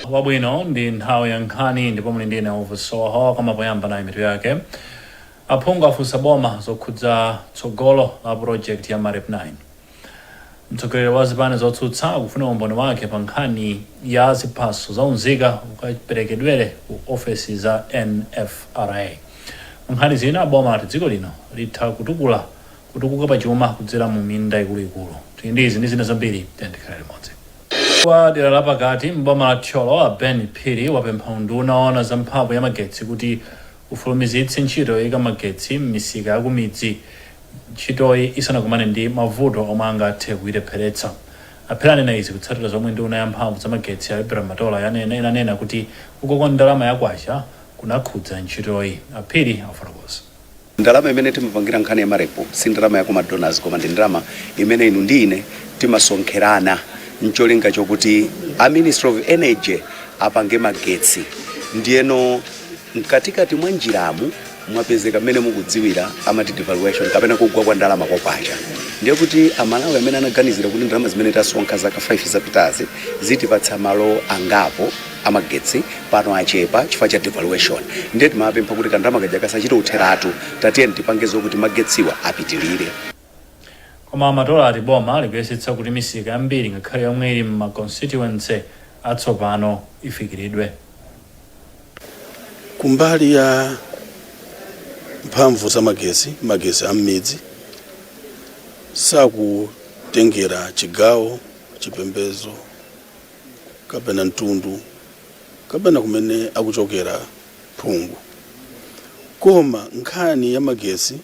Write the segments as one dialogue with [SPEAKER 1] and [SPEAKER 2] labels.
[SPEAKER 1] Wabwino ndi nthawi ya Nkhani ndipo muli ndine uvusoho kama poyamba na imitu yake. Aphungu afunsa boma zokhudza tsogolo la project ya Marep 9. Mtsogoleri wa zipani zotsutsa akufuna umboni wake pa nkhani ya ziphaso zaunzika ukaperekedwere ku ofesi za NFRA. Nkhani zina boma ati dziko lino litha kutukuka pa chuma kudzera mu minda ikuluikulu. Tindizi ndi zina zambiri tiyandikhala limodzi. Kwa dera la pakati mboma la Tcholo a Ben Phiri wapempha unduna ona za mphamvu ya magetsi kuti ufulumizitse ntchito yoyika magetsi m'misika ya kumidzi, ntchitoyi isanakumane ndi mavuto omwe angathe kuyilepheretsa. Apherani na izi kutsatira zomwe nduna ya mphamvu za magetsi ya Matola inanena kuti kukoko ndalama yakwacha kunakhudza ntchitoyi. Aphiri afotokoza.
[SPEAKER 2] Ndalama imene timapangira nkhani ya Marepo si ndalama ya kumadonors koma ndi ndalama imene inu ndine timasonkherana ncholinga chokuti a Ministry of Energy apange magetsi. Ndiyeno mkatikati mwa njiramu mwapezeka mmene mukudziwira amati devaluation kapena kugwa kwa ndalama kwacha. Ndiye kuti Amalawi amene anaganizira kuti ndalama zimene tasonkha zaka 5 zapitazi zitipatsa malo angapo amagetsi pano achepa chifukwa cha devaluation. Ndiye timapempha kuti kandalama kaja kasachita utheratu tatiyeni tipange zokuti magetsiwa apitilire.
[SPEAKER 1] Koma Matola ati boma likuyesetsa kuti misika yambiri ngakhale yomwe ili ma constituency atsopano ifikiridwe.
[SPEAKER 3] Kumbali ya mphamvu za magesi am'midzi sakutengera chigawo, chipembezo kapena mtundu kapena kumene akuchokera phungu. Koma nkhani ya magesi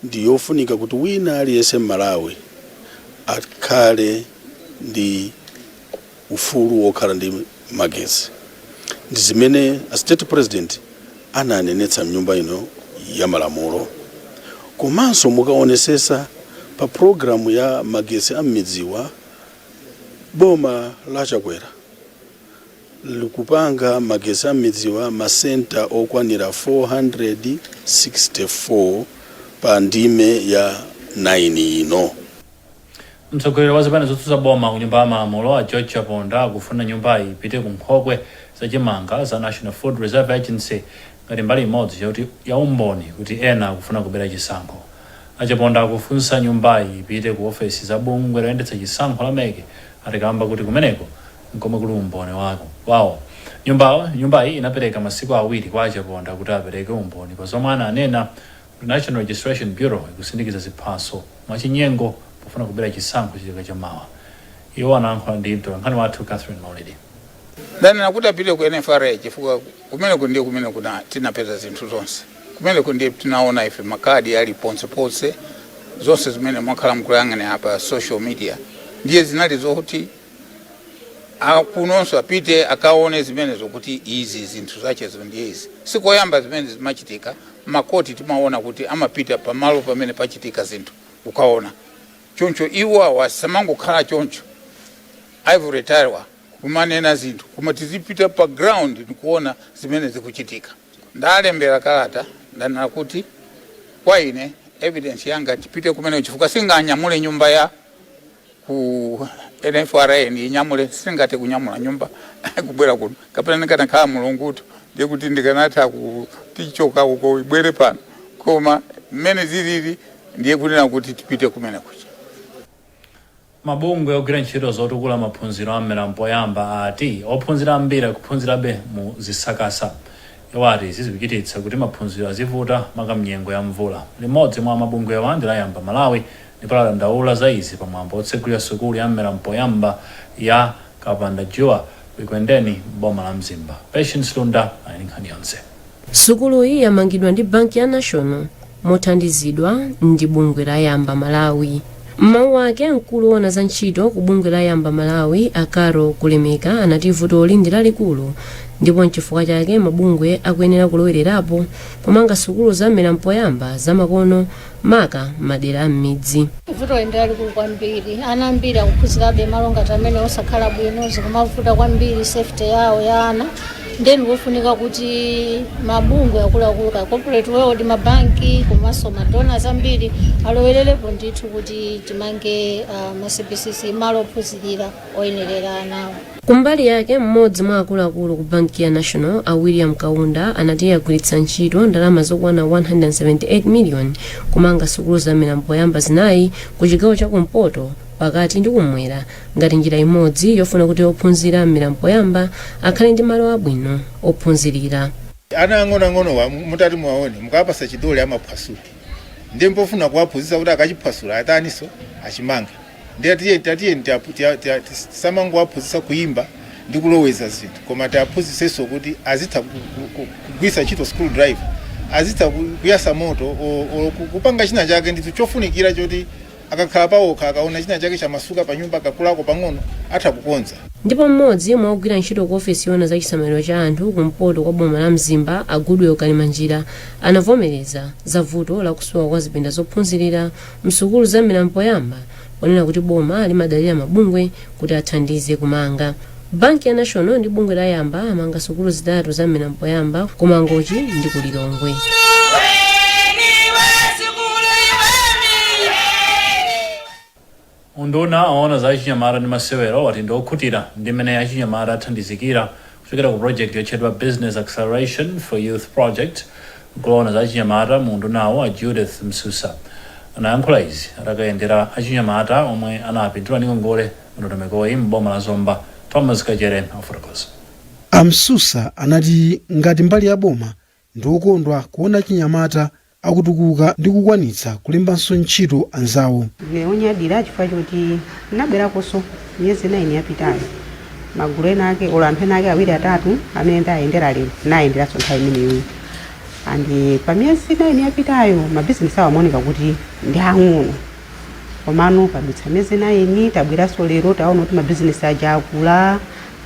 [SPEAKER 3] ndi yofunika kuti wina aliyense Malawi akhale ndi ufulu wokhala ndi magesi. Ndi zimene a state president ananenetsa mnyumba ino ya malamulo. Komanso mukaonesesa pa programu ya magesi am'midziwa boma la Chakwera likupanga magesi am'midziwa masenta okwanira 464 pa ndime ya 9 ino.
[SPEAKER 1] Mtsogoleri wa zipani zotsutsa boma ku nyumba ya malamulo a George Chaponda akufuna nyumbayi ipite ku nkhokwe zachimanga za National Food Reserve Agency ngati mbali imodzi yakuti ya umboni kuti ena akufuna kubera chisankho. Achaponda akufunsa nyumbayi ipite ku ofesi za bungwe loyendetsa chisankho la meke atikamba kuti kumeneko nkomwe kuli umboni wawo. Nyumbayi inapereka masiku awiri kwa Achaponda kuti apereke umboni pa zomwe ananena kuti National Registration Bureau ikusindikiza ziphaso mwachinyengo pofuna kubera chisankho chaka cha Mmawa. Iwo anayankhula ndi Nkhani wathu Catherine Maulidi.
[SPEAKER 4] Dani nakuti apite ku NFRA chifukwa kumene kuna tinapeza zinthu zonse. Kumene kundi tinaona ife makadi ali ponse zonse zimene mwakhala mkuyang'ana hapa social media. Ndiye zinali zokuti akunonso apite akaone zimene zokuti izi zinthu zache ndiye izi. Sikoyamba zimene zimachitika makoti timaona kuti amapita pamalo pamene pachitika zinthu ukaona. Choncho iwa wasamango khala choncho. I've retired kumanena zinthu koma tizipita pa ground nikuona zimene zikuchitika. Ndalembera kalata ndana kuti kwa ine evidence yanga tipite kumene chifukwa singanyamule nyumba ya ku NFRA ni nyamule singate kunyamula nyumba kubwera kuno kapena nikana khala mulungutu ndiye kuti ndikanatha kutichoka uko ibwere pano koma mmene zilili ndiye kunena kuti tipite kumene kucha.
[SPEAKER 1] Mabungwe ogwira ntchito zotukula maphunziro am'mera mpoyamba ati ophunzira ambiri kuphunzirabe mu zisakasa. Iwo ati zizikuchititsa kuti maphunziro azivuta makamnyengo ya mvula. Limodzi mwa mabungwe awa ndi layamba Malawi ndipo ladandaula za izi pamwambo otsegulira sukulu ya mmera mpoyamba ya Kapandajuwa kuikwendeni boma la Mzimba. Patience Lunda ali nkhani yonse.
[SPEAKER 5] Sukulu iyi yamangidwa ndi Banki ya National mothandizidwa ndi bungwe layamba Malawi. Mmawa ake mkulu wona za ntchito ku bungwe layamba Malawi Akaro Kulemeka anati vuto lindi lalikulu ndipo nchifukwa chake mabungwe akuyenera kulowererapo pomanga sukulu za mmera mpoyamba zamakono maka madera am'midzi.
[SPEAKER 6] Vuto lindi lalikulu kwambiri ana ambiri akuphunzirabe malo ngati amene osakhala bwino zikumavuta kwambiri safety yawo ya ana. Then kufunika kuti mabungwe akuluakulu ka corporate world mabanki komanso madonors ambiri alowererepo ndithu kuti timange ma CBCC malo ophunzirira oyenerera anawo.
[SPEAKER 5] Kumbali yake mmodzi mwa akuluakulu ku banki ya National a William Kaunda anati agwiritsa ntchito ndalama zokwana 178 million kumanga sukulu za milamboyamba zinayi ku chigawo cha kumpoto pakati ndi kumwera ngati njira imodzi yofuna kuti ophunzira milamboyamba akhale ndi malo abwino ophunzirira.
[SPEAKER 7] Ana ang'ono mutati muwaone mukapasa chidole amaphwasula ndi mpofuna kuwaphunzitsa kuti akachiphwasula ataniso achimanga ndiye tatiye samango waphunzitsa kuimba ndi kuloweza zinthu koma tiaphunzitsenso kuti azitha kugwisa ntchito school drive azitha kuyasa moto kupanga china chake ndithu chofunikira choti akakhala pawokha akaona china chake chamasuka pa nyumba akakulako pang'ono atha kukonza.
[SPEAKER 5] Ndipo mmodzi mwa ogwira ntchito ku ofesi yona za chisamaliro cha anthu kumpoto kwa boma la Mzimba agudwe Kalimanjira anavomereza za vuto la kusowa kwa zipinda zophunzirira msukulu za milamboyamba ponena kuti boma limadalira mabungwe kuti athandize kumanga. Banki ya National ndi bungwe la Yamba amanga sukulu zitatu za milamboyamba ku Mangochi ndi ku Lilongwe.
[SPEAKER 1] Unduna aona za achinyamata ndi masewero wati ndiokhutira ndi mmene achinyamata athandizikira kuchokera ku project yotchedwa Business Acceleration for Youth Project kulowana za achinyamata mu undunawo a Judith Msusa anayankhula izi atakayendera achinyamata omwe anapindula ndi ngongole mndondomekoyi m'boma la Zomba. Thomas Kajere afotokoza.
[SPEAKER 8] Amsusa anati ngati mbali ya boma ndiokondwa kuona achinyamata akutukuka ndi kukwanitsa kulembanso ntchito anzawo.
[SPEAKER 9] Onyadira chifukwa choti nabwerakonso miyezi 9 yapitayo magulu ena ake ola anthu ena ake awiri atatu amene ndayendera lero nayenderanso nthawi imeneyo andi pa miyezi 9 yapitayo mabizinesi awo amaoneka kuti ndi ang'ono komano padutsa miyezi 9 tabweranso lero taona kuti mabizinesi aja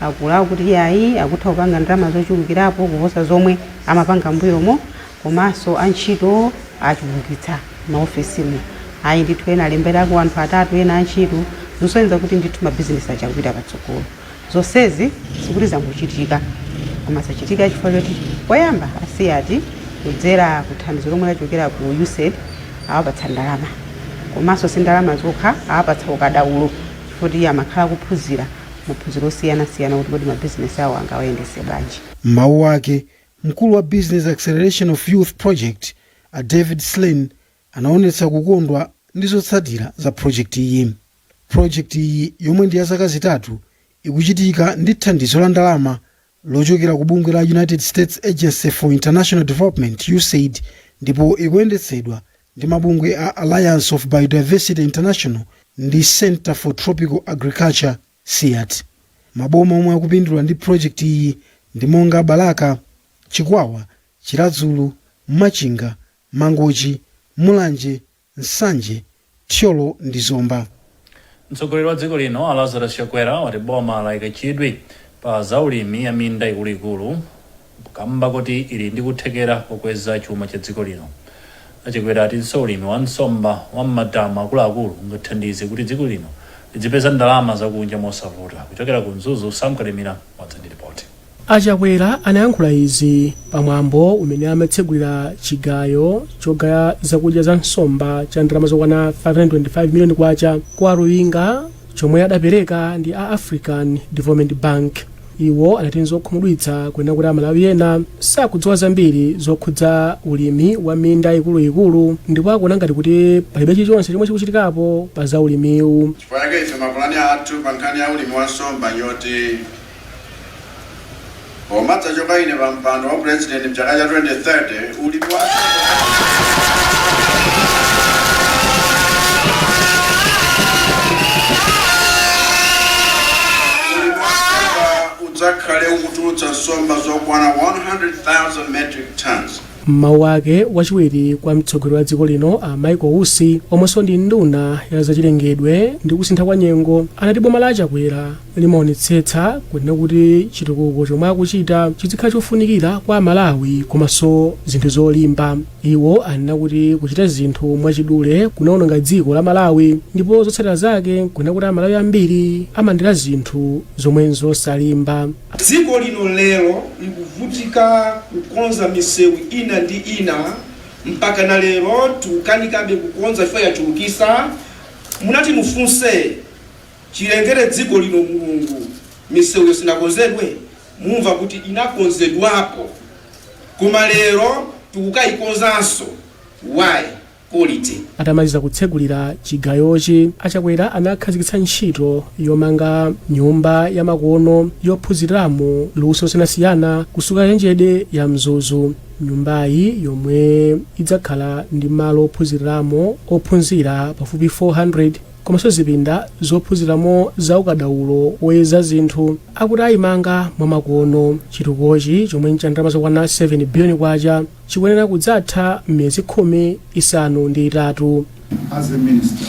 [SPEAKER 9] akula kuti yayi akutha kupanga ndalama zochulukirapo kuposa zomwe amapanga mbuyomo komanso antchito achulukitsa maofesimo ayi ndithu ena alemberako anthu atatu ena antchito zosonyeza kuti ndithu mabizinesi achakupita patsogolo. Zonsezi sikuti zangochitika koma zachitika chifukwa choti poyamba asiyati kudzera kuthandizo lomwe lachokera ku USAID awapatsa ndalama komanso si ndalama zokha awapatsa ukadaulo kuti amakhala kuphunzira maphunziro osiyanasiyana kuti kodi mabizinesi awo angawayendese bwanji.
[SPEAKER 8] Mawu ake mkulu wa Business Acceleration of Youth Project a David Slane anaonetsa kukondwa ndi zotsatira za project iyi. Project iyi yomwe ndi ya zaka zitatu ikuchitika ndi thandizo la ndalama lochokera ku bungwe la United States Agency for International Development USAID ndipo ikuyendetsedwa ndi mabungwe a Alliance of Biodiversity International ndi Center for Tropical Agriculture CIAT. Maboma omwe akupindula ndi project iyi ndi monga Balaka, Chikwawa, Chiradzulu, Machinga, Mangochi, Mulanje, Nsanje, Thyolo ndi Zomba.
[SPEAKER 1] Mtsogoleri wa dziko lino Lazarus Chakwera wati boma layika chidwi pa zaulimi ya minda ikuluikulu kamba kuti ili ndi kuthekera kukweza chuma cha dziko lino. Chakwera ati ulimi wa nsomba wa madamu akuluakulu ungathandize kuti dziko lino lidzipeza ndalama zakunja mosavuta. Kuchokera ku Mzuzu Samkalemira wadzandi ripoti.
[SPEAKER 10] Chakwera anayankhula izi pamwambo umene amatsegulira chigayo chogaya zakudya za nsomba cha ndalama zokwana 525 miliyoni kwacha kwa Ruinga chomwe adapereka ndi a African Development Bank. Iwo anati zokhumudwitsa kwena kuti Malawi ena sakudziwa zambiri zokhudza ulimi wa minda ikuluikulu ndipo akuona ngati kuti palibe chilichonse chomwe chikuchitikapo pa za ulimiwu.
[SPEAKER 11] Chifukwa chake ife mapulani athu pa nkhani ya ulimi wa nsomba yoti omadza choka ine pa mpando wa president mchaka cha 2030 ulimi wa udzakhale ukutulutsa nsomba zokwana 100,000 metric tons.
[SPEAKER 10] Mawu ake wachiwiri kwa mtsogoleri wa dziko lino a Michael Usi omwenso ndi nduna ya zachilengedwe ndi kusintha kwa nyengo anati boma la Chakwera limaonetsetsa kunena kuti chitukuko chomwe akuchita chizikhala chofunikira kwa Malawi komanso zinthu zolimba. Iwo anena kuti kuchita zinthu mwachidule kunaononga dziko la Malawi ndipo zotsatira zake kunena kuti Malawi ambiri amandira zinthu zomwe zosalimba.
[SPEAKER 12] Dziko lino lero likuvutika kukonza misewu ina ndi ina mpaka na lero tukanikabe kukonza chifukwa yachulukisa. Munati mufunse chilengere dziko lino Mulungu misewu sinakonzedwe mumva kuti inakonzedwapo koma lero tikukayikonzanso why quality.
[SPEAKER 10] Atamaliza kutsegulira chigayochi achakwera anakhazikitsa ntchito yomanga nyumba ya makono yophunziramo luso losiyanasiyana kusuka njenjede ya mzuzu. Nyumbayi yomwe idzakhala ndi malo ophunziramo ophunzira pafupi 400 komanso zipinda zophunziramo za ukadaulo woyeza zinthu akuti ayimanga mwa makono. Chitukukochi chomwe nchandalama zokwana 7 biliyoni kwacha chikuyenera kudzatha m'miyezi 13.
[SPEAKER 13] As a minister,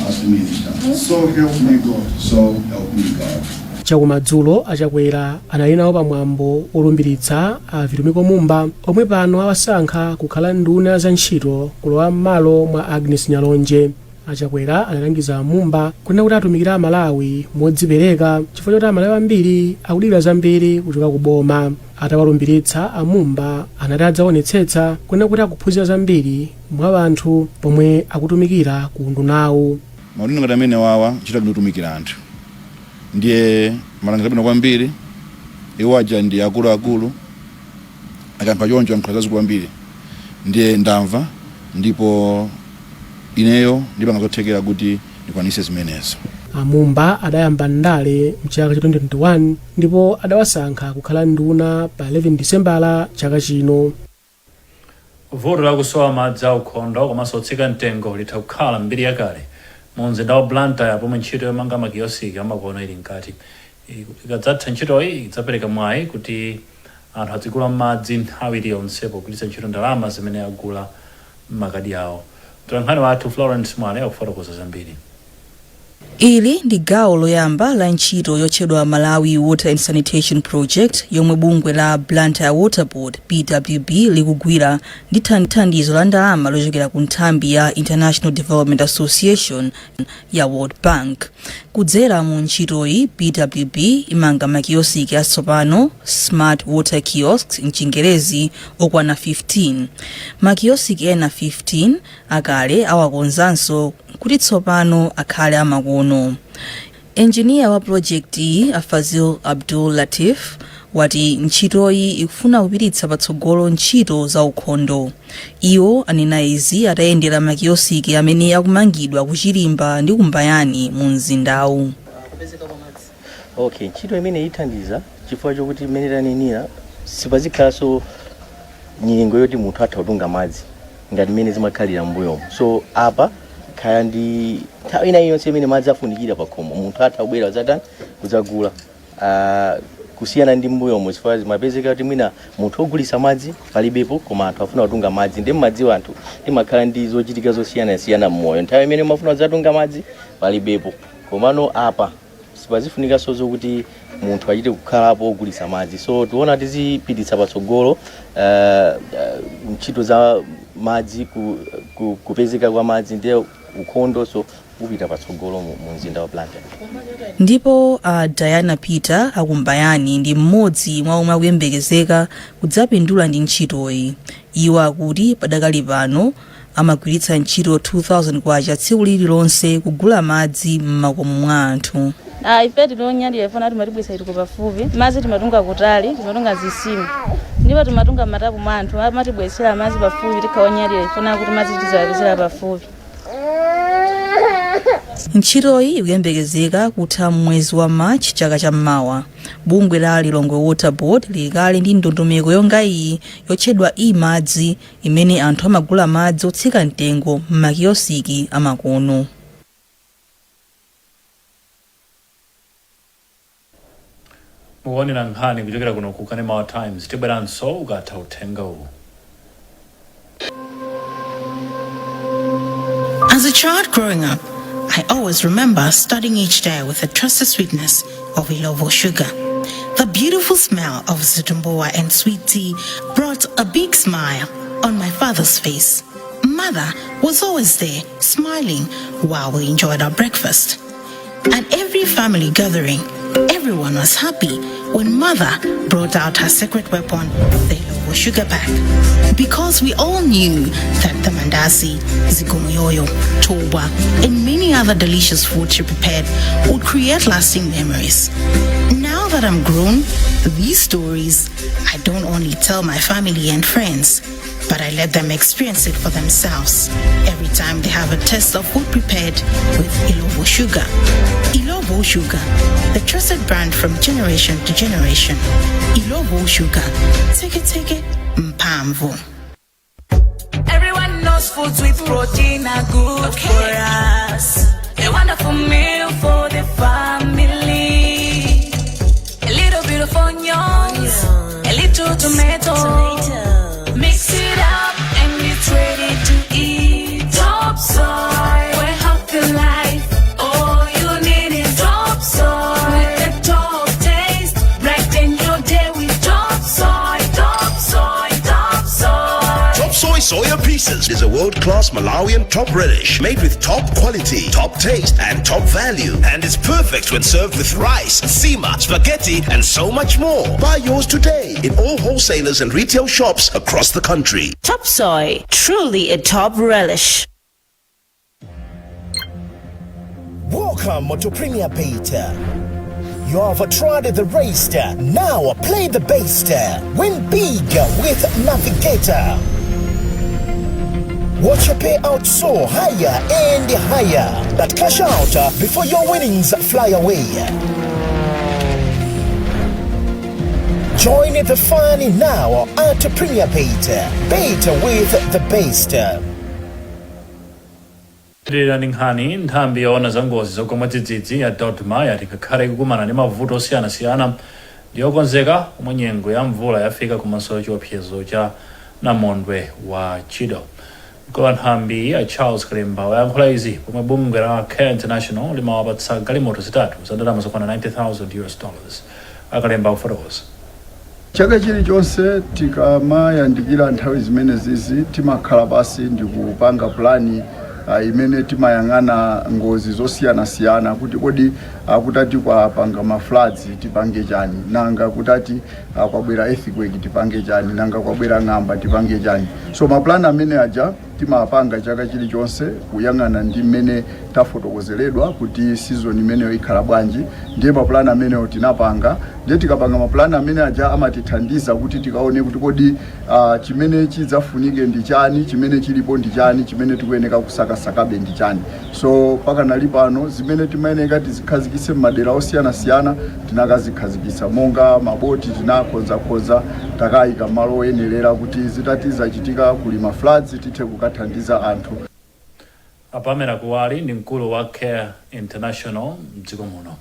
[SPEAKER 13] so help me God, so help me God.
[SPEAKER 10] Chakumadzulo achakwera anali nawo pamwambo olumbiritsa a Vitumiko Mumba omwe pano awasankha kukhala nduna za ntchito kulowa m'malo mwa Agnes Nyalonje. Achakwera analangiza Mumba kunena kuti atumikira Malawi modzipereka chifukwa choti Amalawi ambiri akudikira zambiri kuchoka ku boma. Atawalumbiritsa Amumba anati adzaonetsetsa kunena kuti akuphunzira zambiri mwa anthu pomwe akutumikira ku ndunawo.
[SPEAKER 14] Maulino ngati amene wawa chita kutumikira anthu ndiye malangizo abwino kwambiri iwaja ndi akuluakulu akampa choncho ankhoza kwambiri ndiye ndamva ndipo ineyo ndipanga zothekera kuti ndikwanise zimenezo.
[SPEAKER 10] Amumba adayamba ndale mchaka cha 2021 ndipo adawasankha kukhala nduna pa 11 Disembala chaka chino.
[SPEAKER 1] Vuto la kusowa madzi aukhondo komanso kutsika mtengo litha kukhala mbiri yakale mumzinda wa Blantyre pomwe ntchito yomanga makiyosiki amakono ili nkati. Ikadzatha ntchitoyi idzapereka mwayi kuti anthu adzigula madzi nthawi iliyonse pogwiritsa ntchito ndalama zimene agula m'makadi awo. Nkhani wathu Florence Mwale akufotokoza zambiri.
[SPEAKER 15] Ili ndi gawo loyamba la ntchito yotchedwa Malawi Water and Sanitation Project yomwe bungwe la Blantyre Water Board BWB likugwira ndi thandizo la ndalama lochokera ku nthambi ya International Development Association ya World Bank. Kudzera mu ntchitoyi BWB imanga makiyosiki atsopano Smart Water Kiosks mchingerezi okwana 15. Makiyosiki ena 15 akale awakonzanso kuti tsopano akhale amakono. Engineer wa project iyi Afazil Abdul Latif wati ntchitoyi ikufuna kupititsa patsogolo ntchito za ukhondo. Iwo anena izi atayendera makiyosiki amene akumangidwa kuchilimba ndi kumbayani mu mzindawu.
[SPEAKER 16] Okay, ntchito imene ithandiza chifukwa chokuti imene tanenera sipazikhalanso nyengo yoti munthu atha kutunga madzi ngati imene zimakhalira mbuyomo. So apa kaya ndi nthawi ina yonse imene madzi afunikira pa khomo munthu atha kubwera kudzatani kudzagula. Kusiyana ndi mbuyomo chifukwa zimapezeka kuti mwina munthu ogulitsa madzi palibepo koma anthu afuna kutunga madzi ndi madziwo anthu timakhala ndi zochitika zosiyanasiyana mmoyo. Nthawi imene mafuna kudzatunga madzi palibepo komano apa sipazifunikanso zokuti munthu achite kukhalapo ogulitsa madzi. So tiona tizipititsa patsogolo ntchito za madzi kupezeka kwa madzi ndiye ukhondo so kupita patsogolo mu mzinda wa Blantyre.
[SPEAKER 15] Ndipo Diana Peter akumbayani ndi mmodzi mwa omwe akuyembekezeka kudzapindula ndi ntchitoyi. Iwo akuti padakali pano amagwiritsa ntchito 2000 kwacha tsiku lililonse kugula madzi m'makomo mwa anthu.
[SPEAKER 17] Ife tilonyadira ifuna timatibwisa ituko pafupi madzi timatunga kutali timatunga zisimu ndipo timatunga matapu mwa anthu amatibwesera madzi pafupi tikawanyadira ifuna kuti madzi tizawapezera pafupi.
[SPEAKER 15] Ntchitoyi ikuyembekezeka kutha mwezi wa March chaka cha Mmawa. Bungwe la Lilongwe Water Board likali ndi ndondomeko yonga iyi yotchedwa imadzi imene anthu amagula madzi otsika mtengo m'makiyosiki amakono.
[SPEAKER 1] Mukuonera nkhani kuchokera kuno ku Mmawa Times tibweranso ukatha uthenga uwu.
[SPEAKER 18] As a child growing up, I always remember starting each day with the trusted sweetness of Ilovo sugar. The beautiful smell of Zitumboa and sweet tea brought a big smile on my father's face. Mother was always there, smiling while we enjoyed our breakfast. At every family gathering, everyone was happy when Mother brought out her secret weapon, the Ilovo sugar pack. Because we all knew that the mandasi, zigumoyoyo, toba, and many other delicious foods she prepared would create lasting memories. Now that I'm grown, these stories I don't only tell my family and friends, but I let them experience it for themselves every time they have a taste of food prepared with Ilovo sugar. Ilovo sugar, the trusted brand from generation to generation. Ilovo sugar. Take it, mpamvu.
[SPEAKER 19] Everyone knows foods with protein are good for us. A wonderful meal for the family. A little bit of onions, a little tomato. Mix it up and it's ready to eat. Top soy, we're healthy life. All you need is top soy. With the top taste, brighten your day with top soy, top soy, top soy.
[SPEAKER 20] Top Soy Soya Pieces is a world-class Malawian top relish made with top quality, top taste, and top value, and is perfect when served with rice, sima, spaghetti, and so much more. Buy yours today in all wholesalers and retail shops across the country.
[SPEAKER 19] Top soy, truly a top relish.
[SPEAKER 21] Welcome to Premier Beta. You have tried the race, now play the base. Win big with Navigator. Watch your payout soar higher and higher, but cash out before your winnings fly away. Join the fun now at Premier Beta. Beta with the best.
[SPEAKER 1] Nkhani nthambi yoona za ngozi zogwa mwadzidzidzi ya Dodoma yati ngakhale kukumana ndi mavuto osiyanasiyana ndiyokonzeka komwe nyengo ya mvula yafika kumaso chiopsezo cha namondwe wa Chido. Kwa nthambi ya Charles Kalimba wayankhula izi pomwe bungwe la Care International limawapatsa galimoto zitatu za ndalama zokwana $90,000. Akalemba kufotokoza.
[SPEAKER 22] Chaka chilichonse tikamayandikira nthawi zimene zizi timakhala basi ndi kupanga plani imene timayang'ana ngozi zosiyana-siyana kuti kodi kutati kwapanga mafloods tipange chani, nanga kutati kwabwera earthquake tipange chani, nanga kwabwera ng'amba tipange chani. So maplani amene aja timapanga chaka chilichonse kuyang'ana ndi mmene tafotokozeredwa kuti season imeneyo ikhala bwanji, ndiye maplani ameneyo tinapanga. Ndiye tikapanga maplani amene aja amatithandiza kuti tikaone kuti kodi chimene chidzafunike ndi chani, chimene chilipo ndi chani, chimene tikuyeneka kusakasakabe ndi chani. So pakanali pano zimene timayeneka tizikhazikitse m'madera osiyana-siyana tinakazikhazikitsa, monga maboti tinakonza takayika malo oyenerera kuti zitati zachitika kulima floods tithe kukathandiza anthu.
[SPEAKER 1] Apamera kuwali ndi mkulu wa Care International mdziko muno.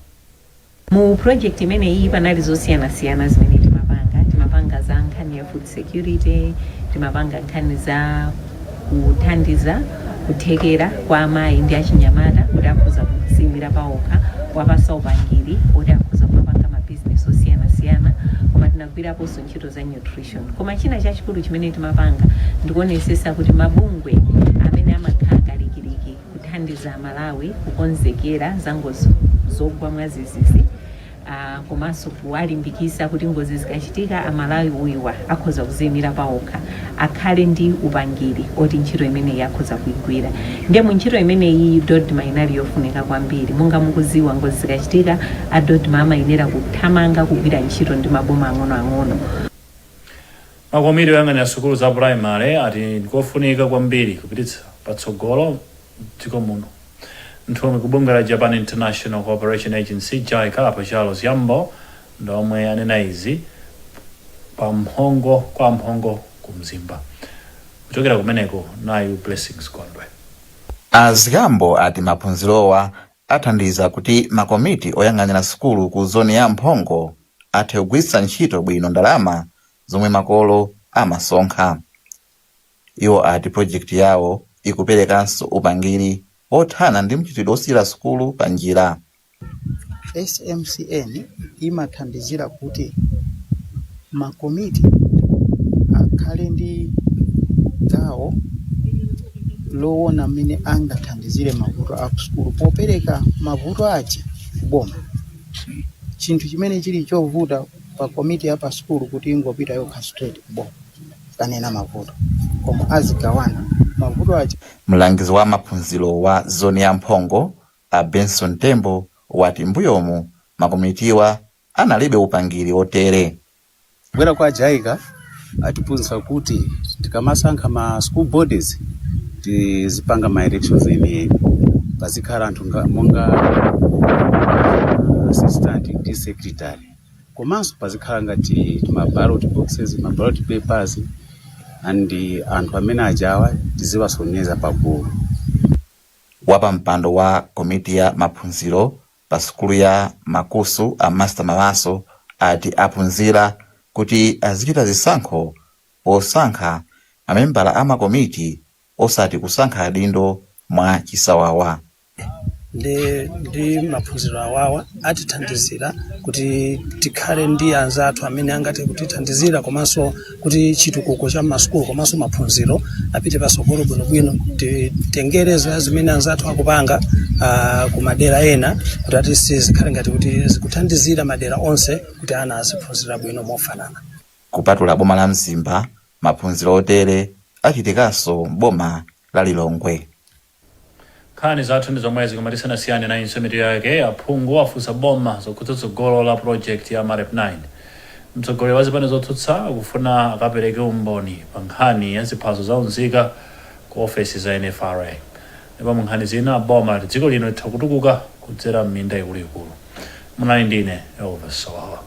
[SPEAKER 23] Mu project imene iyi panali zosiyana-siyana zimene timapanga za nkhani ya food security, timapanga nkhani za kuthandiza kuthekera kwa amayi ndi achinyamata kuti akhoza kudziyimira pawokha, wapasa upangiri kuti akhoza kumapanga mabizinesi osiyana-siyana, koma tinagwiraponso ntchito za nutrition. Koma china chachikulu chimene timapanga ndikuonesesa kuti mabungwe amene amakhala kalikiliki kuthandiza Malawi kukonzekera za ngozi zogwa mwadzidzidzi, komanso kuwalimbikitsa kuti ngozi zikachitika Amalawi uyiwa akhoza kudziyimira pawokha, akhale ndi upangiri oti ntchito imene yakhoza kuigwira. Ndiye mu ntchito imene iyi Dodoma inali yofunika kwambiri. Monga mukudziwa ngozi zikachitika a Dodoma amayenera kuthamanga kugwira ntchito ndi maboma ang'onoang'ono.
[SPEAKER 1] Makomiti oyang'anira sukulu za primary ati ndikofunika kwambiri kupititsa patsogolo dziko muno. Nthumwi kubungwe la Japan International Cooperation Agency JICA apa Charles Yambo ndomwe anena izi kwa mphongo kumzimba. Kuchokera kumeneko nayu Blessings Kondwe.
[SPEAKER 24] Azigambo ati maphunzirowa athandiza kuti makomiti oyang'anira sukulu ku zoni ya mphongo athe kugwiritsa ntchito bwino ndalama zomwe makolo amasonkha. Iwo ati project yawo ikuperekanso upangiri othana ndi mchitidwe osiyira sukulu pa njira.
[SPEAKER 25] SMCN imathandizira kuti makomiti akhale ndi gawo loona mmene angathandizire mavuto a sukulu popereka mavuto aja kuboma. Chinthu chimene chili chovuta pa komiti ya pa sukulu kuti ingopita yokha straight kuboma kanena mavuto, koma azigawana mavuto aja.
[SPEAKER 24] Mlangizi wa maphunziro wa zoni ya mphongo a Benson Tembo wati mbuyomu makomitiwa analibe upangiri otere.
[SPEAKER 2] Kubwera kwa JICA atiphunzitsa kuti tikamasankha ma school bodies tizipanga ma elections ene pazikhala anthu monga assistant secretary komanso pazikhala ngati ma ballot boxes, ma ballot papers and anthu amene ajawa tizivasonyeza pagulu.
[SPEAKER 24] Wapa mpando wa komiti ya maphunziro pa sukulu ya Makusu a Master Mawaso ati aphunzira kuti azichita zisankho posankha mamembala a makomiti osati kusankha adindo mwa chisawawa.
[SPEAKER 3] Ndi maphunziro awawa atithandizira kuti tikhale ndi anzathu amene angati kutithandizira komanso kuti chitukuko cha masukulu komanso maphunziro apite pasogolo bwinobwino titengereza zimene anzathu akupanga ku madera ena kuti atisi zikhale ngati kuti zikuthandizira madera onse kuti ana aziphunzira bwino mofanana.
[SPEAKER 24] Kupatula boma la Mzimba, maphunziro otere achitikanso boma la Lilongwe.
[SPEAKER 1] Nkhani zathu ndi zomwe zikumatisana siyani na insomito yake aphungu afunsa boma zokhudza tsogolo la project ya Marep 9. Mtsogoleri wa zipani zotsutsa akufuna akapereke umboni pa nkhani ya ziphaso za unzika ku ofesi za NFRA. Ndipo nkhani zina boma dziko lino litha kutukuka kudzera m'minda ikuluikulu. Munali ndine Elvis Sowa.